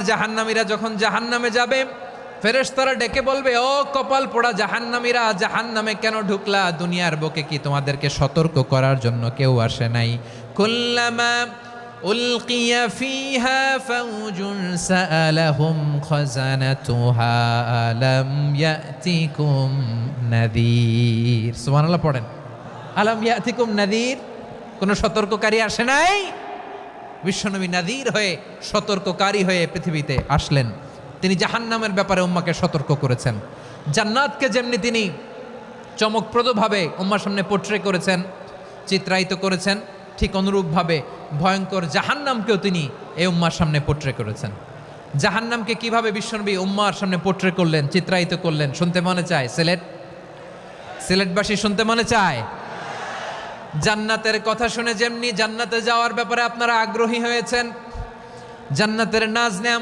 জাহান্নামীরা যখন জাহান্নামে যাবে, ফেরেশতারা ডেকে বলবে, ও কপাল পোড়া জাহান্নামীরা, জাহান্নামে কেন ঢুকলা? দুনিয়ার বুকে কি তোমাদেরকে সতর্ক করার জন্য কেউ আসে নাই? কুল্লামা উলকিয়া ফিহা ফাউজুন সাআলাহুম খাজানাতুহা আলাম ইয়াতিকুম নাযীর। সুবহানাল্লাহ পড়েন। আলাম ইয়াতিকুম নাযীর, কোন সতর্ককারী আসে নাই? বিশ্বনবী নাযীর হয়ে, সতর্ককারী হয়ে পৃথিবীতে আসলেন। তিনি জাহান্নামের ব্যাপারে উম্মাকে সতর্ক করেছেন। জান্নাতকে যেমনি তিনি চমকপ্রদভাবে উম্মার সামনে পোট্রে করেছেন, চিত্রায়িত করেছেন, ঠিক অনুরূপভাবে ভয়ঙ্কর জাহান্নামকেও তিনি এই উম্মার সামনে পোট্রে করেছেন। জাহান্নামকে কিভাবে বিশ্বনবী উম্মার সামনে পোট্রে করলেন, চিত্রায়িত করলেন, শুনতে মনে চায়? সিলেটবাসী শুনতে মনে চায়? জান্নাতের কথা শুনে যেমনি জান্নাতে যাওয়ার ব্যাপারে আপনারা আগ্রহী হয়েছেন, জান্নাতের নাজ নেয়ামত